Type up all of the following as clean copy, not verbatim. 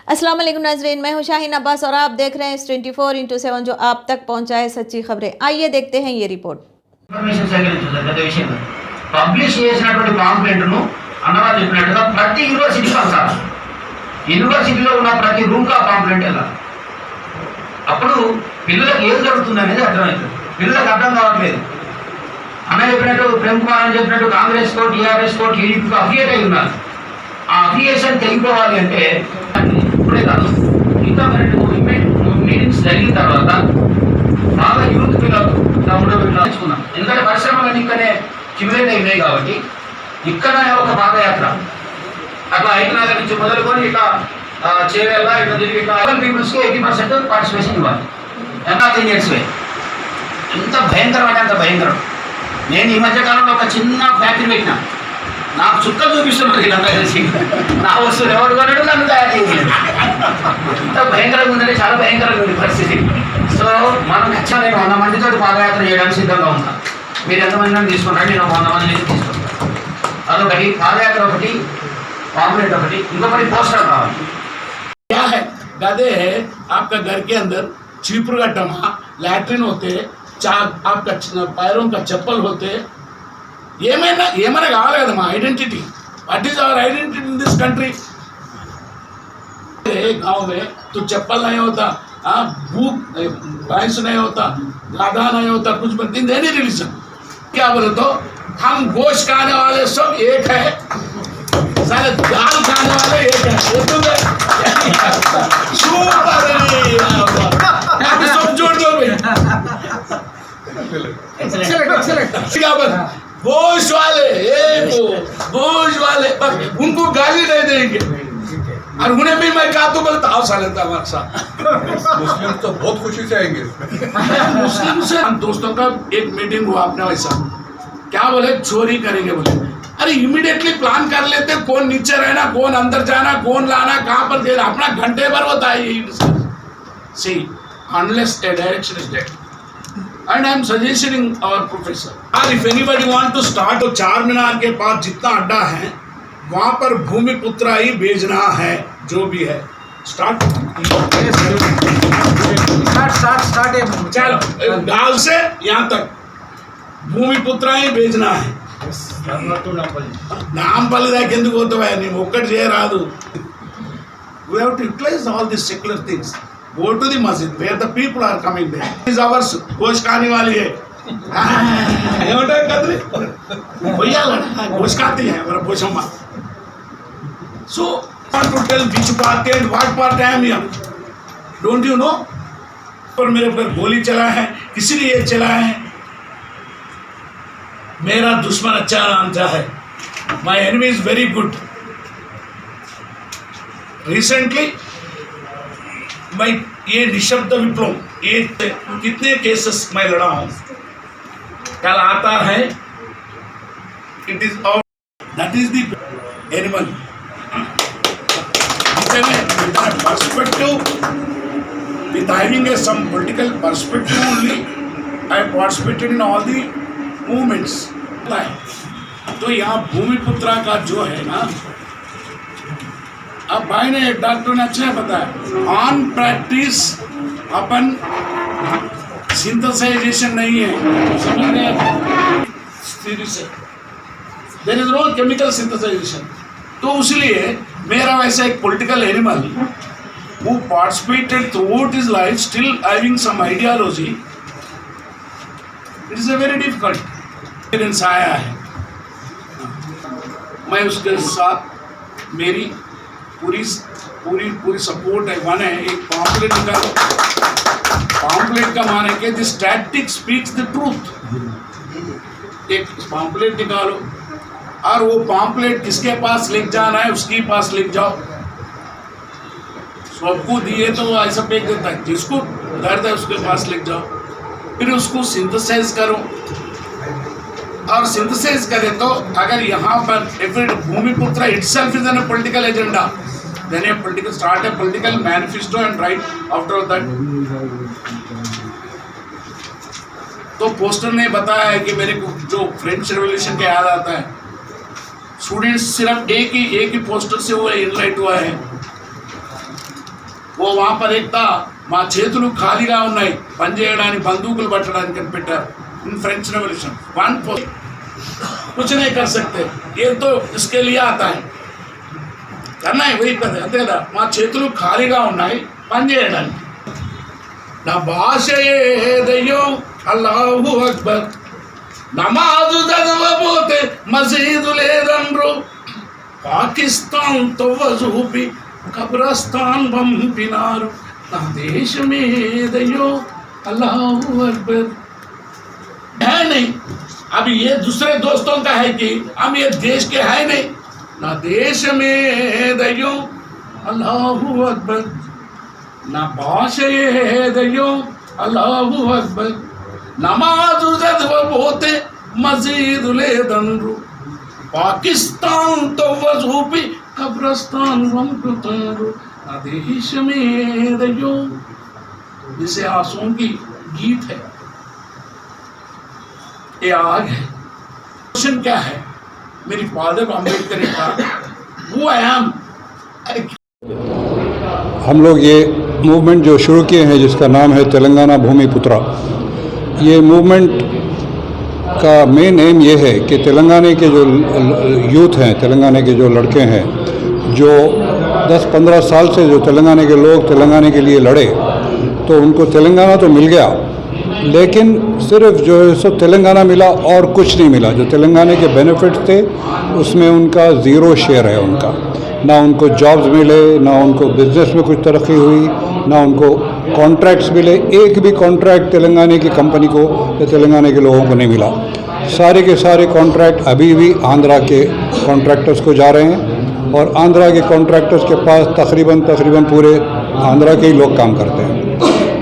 अस्सलाम वालेकुम नाज़रीन, मैं हूं शाहीन अब्बास और आप देख रहे हैं 24x7 जो आप तक पहुंचाए सच्ची खबरें। आइए देखते हैं ये रिपोर्ट। ఇన్ఫర్మేషన్ సేకరించారు గత విషయంలో పబ్లిష్ చేసినటువంటి పాంప్లెట్ను అన్నవాళ్ళు చెప్పినట్టుగా ప్రతి యూనివర్సిటీకి పంచాలి. యూనివర్సిటీలో ఉన్న ప్రతి రూమ్కి ఆ పాంప్లెట్ వెళ్ళాలి. అప్పుడు పిల్లలకు ఏం జరుగుతుంది అనేది అర్థమవుతుంది. పిల్లలకు అర్థం కావట్లేదు. అన్న చెప్పినట్టు ప్రేమ్ కుమార్ అని చెప్పినట్టు కాంగ్రెస్కో టీఆర్ఎస్కో టీడీపీకో అఫిలియేట్ అయి ఉన్నారు. ఆ అఫిలియేషన్ తెగిపోవాలి అంటే ఇప్పుడే కాదు, ఇంకా మరిన్ని మీటింగ్స్ జరిగిన తర్వాత బాగా యూత్ పిల్లలు ఉండబెట్టుకున్నాం. ఎందుకంటే పరిశ్రమలన్నీ ఇక్కడనే చిమిరేట్ అయినాయి కాబట్టి ఇక్కడ ఒక పాదయాత్ర అట్లా 5 నుంచి మొదలుకొని ఇట్లా చేవేళ్ళ ఇట్లా తిరిగి ఇట్లా పీపుల్స్కి 80% పార్టిసిపేషన్ ఇవ్వాలి. ఎంత ఇండియన్స్ వే ఎంత భయంకరం అంటే అంత భయంకరం. నేను ఈ మధ్యకాలంలో ఒక చిన్న ఫ్యాక్టరీ పెట్టిన, నాకు చుక్కలు చూపిస్తున్నారు వీళ్ళంతా కలిసి. నా వస్తువులు ఎవరు కొనడు, నన్ను తయారు చేయలేదు. ఎంత భయంకరంగా ఉందంటే చాలా భయంకరంగా ఉంది పరిస్థితి. సో మనం ఖచ్చితంగా నేను 100 మందితో పాదయాత్ర చేయడానికి సిద్ధంగా ఉంటాను. మీరు ఎంతమంది తీసుకుంటారు? నేను 100 మంది తీసుకుంటాను. అదొకటి పాదయాత్ర, ఒకటి పాంప్లెట్, ఒకటి ఇంకొకటి పోస్టర్ కావాలి. क्या है? गधे है आपका घर के अंदर, चीपुर का टमा, लैट्रिन होते, आपका पैरों का चप्पल होते, ఏమైనా కావాలి కదా మా identity. What is our identity in this country? गाँव में तो चप्पल नहीं होता, भूख भैंस नहीं होता, गाधा नहीं होता, कुछ बनती नहीं रिलीजन. क्या बोले तो हम गोश्त खाने वाले सब एक है, सारे दाल खाने वाले एक है. सब जोड़ दो गोश्त वाले एक हो, गोश्त वाले उनको गाली नहीं देंगे. और उन्हें भी मैं कहा तो बोलता आओ साले हमारे साथ. मुस्लिम तो बहुत खुशी से आएंगे. मुस्लिम से हम दोस्तों का एक मीटिंग हुआ अपने वैसा, क्या बोले चोरी करेंगे बोले. अरे इमीडिएटली प्लान कर लेते, कौन नीचे रहना, कौन अंदर जाना, कौन लाना, कहाँ पर देना, अपना घंटे भर होता है. See, unless a direction is there. And I am suggesting our professor, और if anybody want to start, तो चार मीनार के पास जितना अड्डा है वहाँ पर भूमिपुत्रा ही भेजना है. जो भी है स्टार्ट चलो, गाँव से यहाँ तक భూమిపుత్ర ही भेजना है. నాంపల్లి దాకా ఎందుకు పోతావా? నేను ఒక్కటి చేయరాదు. We have to utilize all these secular things. Go to the masjid where the people are coming there. Is ours गोश्त खाने वाली है. ఏమంటారు కదరి పోయాలన్నా गोश्त खाती है हमारा पोषम्मा. So want to tell which party and what party I am here. Don't you know? पर मेरे ऊपर गोली चला है, किसी ने ये चला है. मेरा दुश्मन अच्छा जानता है. My enemy is very good. Recently मैं ये निशब्द विप्लव, ये कितने केसेस मैं लड़ा हूँ. कल आता है, it is our, that is the animal. Perspective, with having some political perspective only, I participated in all the movements. तो यहाँ भूमिपुत्रा का जो है ना, अब भाई ने डॉक्टर ने अच्छा बताया, ऑन प्रैक्टिस अपन सिंथेसाइजेशन नहीं है, समझ गए? There is no chemical synthesization. तो इसलिए मेरा वैसा एक political animal who participated throughout his life, still having some ideology, it is a very difficult experience आया है. मैं उसके साथ मेरी पूरी सपोर्ट है. वन है एक पॉम्पलेट निकालो. पॉम्पलेट का माने के this static speaks the truth. एक पॉम्पलेट निकालो और वो पॉम्पलेट किसके पास लिख जाना है उसके पास लिख जाओ. सबको दिए तो वो ऐसा फेंक देता है, जिसको दर्द है उसके पास लिख जाओ. फिर उसको सिंथेसाइज करो, और सिंथेसाइज करें तो अगर यहाँ पर भूमिपुत्र itself is a political agenda, then a political start a political manifesto and write after that. तो पोस्टर ने बताया है कि मेरे को जो फ्रेंच रेवोल्यूशन का याद आता है, स्टूडेंट्स सिर्फ एक ही पोस्टर से वो इनलाइट हुआ है. ఓ వాపర్ ఎక్తా మా చేతులు ఖాళీగా ఉన్నాయి పని చేయడానికి బందూకులు పట్టడానికి అని పెట్టారు इन फ्रेंच रेवोल्यूशन कुछ नहीं कर सकते ये तो इसके लिए आता है करना है वही कर అంతే కదా మా చేతులు ఖాళీగా ఉన్నాయి పని చేయడానికి నా భాష ఏదయ్యో అల్లాహు అక్బర్ నమాజు చదవబోతే మసీదు లేదన్రు పాకిస్తాన్ తవ్వ చూపి కబ్రస్తాన్ పంపినారు నా దేశమేదయ్యో అల్లాహు అక్బర్ है नहीं अब ये दूसरे दोस्तों का है कि हम ये देश के है नहीं ना देश में दयो अल्लाहु अकबर ना भाषे दयो अल्लाहु अकबर नमाज चदवबोते मस्जिद लेदन्रु पाकिस्तान तो वजूपी कब्रस्तान पंपुतारू ना देश में दयो जिसे आंसुओं की गीत है ये आग है। क्वेश्चन क्या है मेरी फादर अम्बेडकर ने कहा हु आई एम। हम लोग ये मूवमेंट जो शुरू किए हैं जिसका नाम है तेलंगाना भूमि पुत्रा, ये मूवमेंट का मेन एम ये है कि तेलंगाना के जो यूथ हैं, तेलंगाना के जो लड़के हैं, जो 10-15 साल से जो तेलंगाना के लोग तेलंगाना के लिए लड़े, तो उनको तेलंगाना तो मिल गया लेकिन सिर्फ जो है सो तेलंगाना मिला और कुछ नहीं मिला। जो तेलंगाना के बेनिफिट्स थे उसमें उनका ज़ीरो शेयर है उनका, ना उनको जॉब्स मिले, ना उनको बिज़नेस में कुछ तरक्की हुई, ना उनको कॉन्ट्रैक्ट्स मिले। एक भी कॉन्ट्रैक्ट तेलंगाना की कंपनी को या तेलंगाना के लोगों को नहीं मिला। सारे के सारे कॉन्ट्रैक्ट अभी भी आंध्रा के कॉन्ट्रैक्टर्स को जा रहे हैं और आंध्रा के कॉन्ट्रैक्टर्स के पास तकरीबन पूरे आंध्रा के ही लोग काम करते हैं।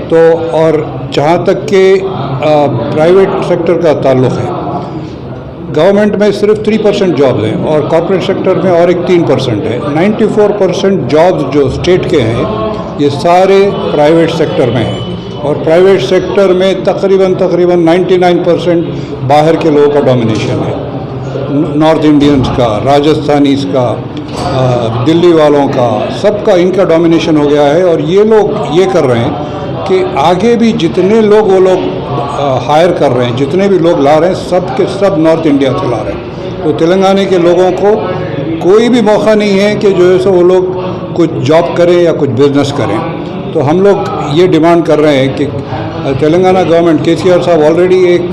तो और जहाँ तक के प्राइवेट सेक्टर का ताल्लुक़ है, गवर्नमेंट में सिर्फ 3% जॉब्स हैं और कॉर्पोरेट सेक्टर में और एक 3% है। 94% जॉब्स जो स्टेट के हैं ये सारे प्राइवेट सेक्टर में हैं और प्राइवेट सेक्टर में तकरीबन 99% बाहर के लोगों का डोमिनेशन है। नॉर्थ इंडियंस का, राजस्थानीस का, दिल्ली वालों का, सबका इनका डोमिनेशन हो गया है। और ये लोग ये कर रहे हैं कि आगे भी जितने लोग वो लोग हायर कर रहे हैं, जितने भी लोग ला रहे हैं, सब के सब नॉर्थ इंडिया से ला रहे हैं। तो तेलंगाना के लोगों को कोई भी मौका नहीं है कि जो है सो वो लोग कुछ जॉब करें या कुछ बिजनेस करें। तो हम लोग ये डिमांड कर रहे हैं कि तेलंगाना गवर्नमेंट, केसीआर साहब ऑलरेडी एक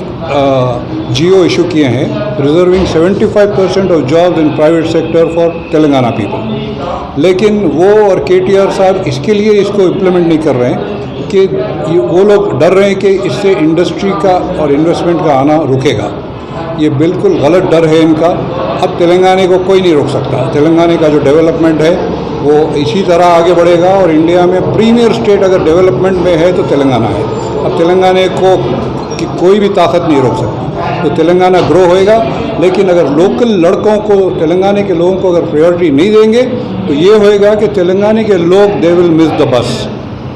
जियो इशू किए हैं reserving 75% of jobs in private sector for Telangana people, लेकिन वो और केटीआर साहब इसके लिए इसको इम्प्लीमेंट नहीं कर रहे हैं कि वो लोग डर रहे हैं कि इससे इंडस्ट्री का और इन्वेस्टमेंट का आना रुकेगा। ये बिल्कुल गलत डर है इनका। अब तेलंगाना को कोई नहीं रोक सकता। तेलंगाना का जो डेवलपमेंट है वो इसी तरह आगे बढ़ेगा और इंडिया में प्रीमियर स्टेट अगर डेवलपमेंट में है तो तेलंगाना है। अब तेलंगाना को कि कोई भी ताकत नहीं रोक सकती। तो तेलंगाना ग्रो होएगा, लेकिन अगर लोकल लड़कों को, तेलंगाना के लोगों को अगर प्रायोरिटी नहीं देंगे तो ये होएगा कि तेलंगाना के लोग they will miss the bus,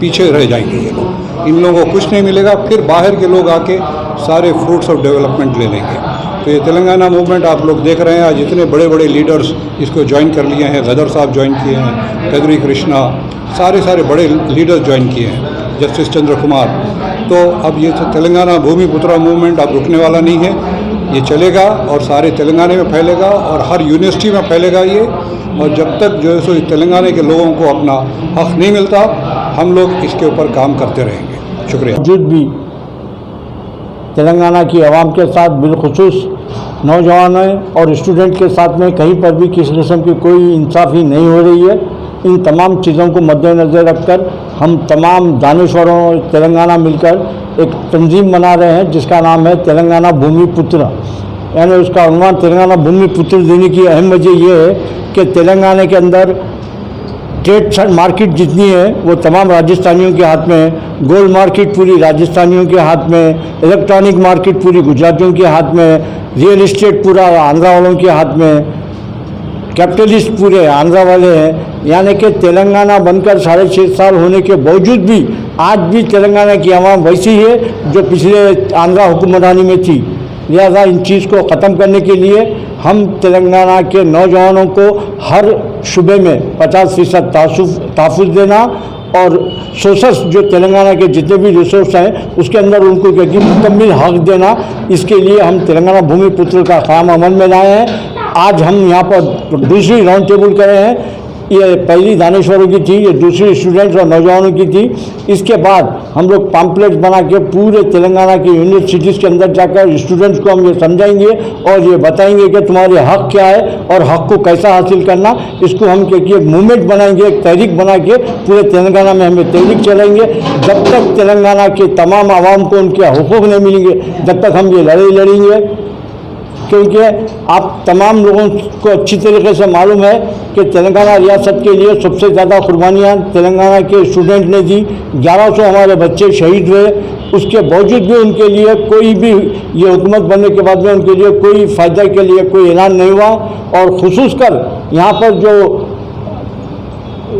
पीछे रह जाएंगे ये लोग। इन लोगों को कुछ नहीं मिलेगा, फिर बाहर के लोग आके सारे फ्रूट्स ऑफ डेवलपमेंट ले लेंगे। तो ये तेलंगाना मूवमेंट आप लोग देख रहे हैं, आज इतने बड़े बड़े लीडर्स इसको ज्वाइन कर लिए हैं। गदर साहब ज्वाइन किए हैं, कदरी कृष्णा, सारे बड़े लीडर्स ज्वाइन किए हैं, जस्टिस चंद्र कुमार। तो अब ये तेलंगाना भूमि पुत्रा मूवमेंट अब रुकने वाला नहीं है, ये चलेगा और सारे तेलंगाना में फैलेगा और हर यूनिवर्सिटी में फैलेगा ये। और जब तक जो है सो तेलंगाना के लोगों को अपना हक नहीं मिलता, हम लोग इसके ऊपर काम करते रहेंगे। शुक्रिया। मौजूद भी तेलंगाना की आवाम के साथ, बिलखुसूस नौजवानों और स्टूडेंट के साथ में कहीं पर भी किसी किस्म की कोई इंसाफी नहीं हो रही है। इन तमाम चीज़ों को मद्देनज़र रखकर हम तमाम दानिश्वरों तेलंगाना मिलकर एक तंजीम बना रहे हैं जिसका नाम है तेलंगाना भूमि पुत्र। यानी उसका अनुमान तेलंगाना भूमि पुत्र देने की अहम वजह यह है कि तेलंगाना के अंदर ट्रेड मार्केट जितनी है वो तमाम राजस्थानियों के हाथ में, गोल्ड मार्केट पूरी राजस्थानियों के हाथ में, इलेक्ट्रॉनिक मार्केट पूरी गुजरातियों के हाथ में, रियल इस्टेट पूरा आंध्रा वालों के हाथ में, कैपिटलिस्ट पूरे आंध्रा वाले हैं। यानी कि तेलंगाना बनकर 6.5 साल होने के बावजूद भी आज भी तेलंगाना की आवाम वैसी है जो पिछले आंध्रा हुक्मरानी में थी। लिहाजा इन चीज़ को ख़त्म करने के लिए हम तेलंगाना के नौजवानों को हर शुबे में 50% तहफ़्फ़ुज़ देना और सोर्सेस जो तेलंगाना के जितने भी रिसोर्स हैं उसके अंदर उनको क्योंकि मुकम्मल हक देना, इसके लिए हम तेलंगाना भूमि पुत्र का क़याम अमल में लाए हैं। आज हम यहाँ पर दूसरी राउंड टेबल करे हैं। ये पहली दानेश्वरों की थी, ये दूसरी स्टूडेंट्स और नौजवानों की थी। इसके बाद हम लोग पैम्पलेट्स बना के पूरे तेलंगाना की यूनिवर्सिटीज़ के अंदर जाकर स्टूडेंट्स को हम ये समझाएंगे और ये बताएंगे कि तुम्हारे हक क्या है और हक को कैसा हासिल करना। इसको हम एक मूवमेंट बनाएंगे, एक तहरीक बना के पूरे तेलंगाना में हमें तहरीक चलाएंगे। जब तक तेलंगाना के तमाम आवाम को उनके हुकूक नहीं मिलेंगे जब तक हम ये लड़ाई लड़ेंगे, क्योंकि आप तमाम लोगों को अच्छी तरीके से मालूम है कि तेलंगाना रियासत के लिए सबसे ज़्यादा कुर्बानियाँ तेलंगाना के स्टूडेंट ने दी। 1100 हमारे बच्चे शहीद हुए, उसके बावजूद भी उनके लिए कोई भी ये हुकूमत बनने के बाद में उनके लिए कोई फ़ायदा के लिए कोई ऐलान नहीं हुआ। और ख़ुसूसकर यहाँ पर जो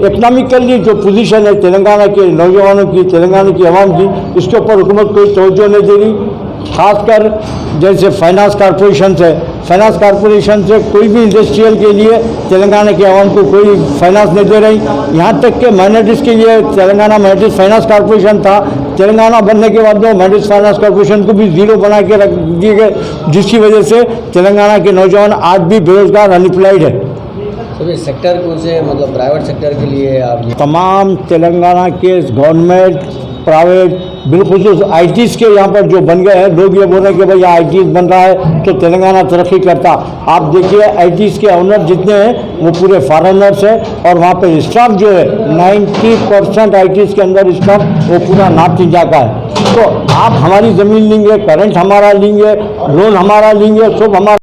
इकनॉमिकली जो पोजीशन है तेलंगाना के नौजवानों की, तेलंगाना की आवाम की, इसके ऊपर हुकूमत कोई तवज्जो नहीं दे रही। खासकर जैसे फाइनेंस कॉरपोरेशन से, फाइनेंस कॉरपोरेशन से कोई भी इंडस्ट्रियल के लिए तेलंगाना के आवाम को कोई फाइनेंस नहीं दे रही। यहाँ तक कि माइनॉरिटीज़ के लिए तेलंगाना माइनॉरिटीज़ फाइनेंस कॉरपोरेशन था, तेलंगाना बनने के बाद में माइनॉरिटीज़ फाइनेंस कॉरपोरेशन को भी जीरो बना के रख दिए गए, जिसकी वजह से तेलंगाना के नौजवान आज भी बेरोजगार अनएम्प्लॉयड है। सभी सेक्टर कौन से, मतलब प्राइवेट सेक्टर के लिए आप तमाम तेलंगाना के गवर्नमेंट प्राइवेट बिलखुसूस आईटीज़ के यहाँ पर जो बन गए हैं, लोग ये बोल रहे हैं कि भाई यहाँ आईटीज़ बन रहा है तो तेलंगाना तरक्की करता। आप देखिए आईटीज़ के ओनर जितने हैं वो पूरे फॉरेनर्स हैं और वहाँ पर स्टाफ जो है 90% आईटीज़ के अंदर स्टाफ वो पूरा नॉर्थ इंडिया का है। तो आप हमारी ज़मीन लेंगे, करंट हमारा लेंगे, लोन हमारा लेंगे, सब हमारा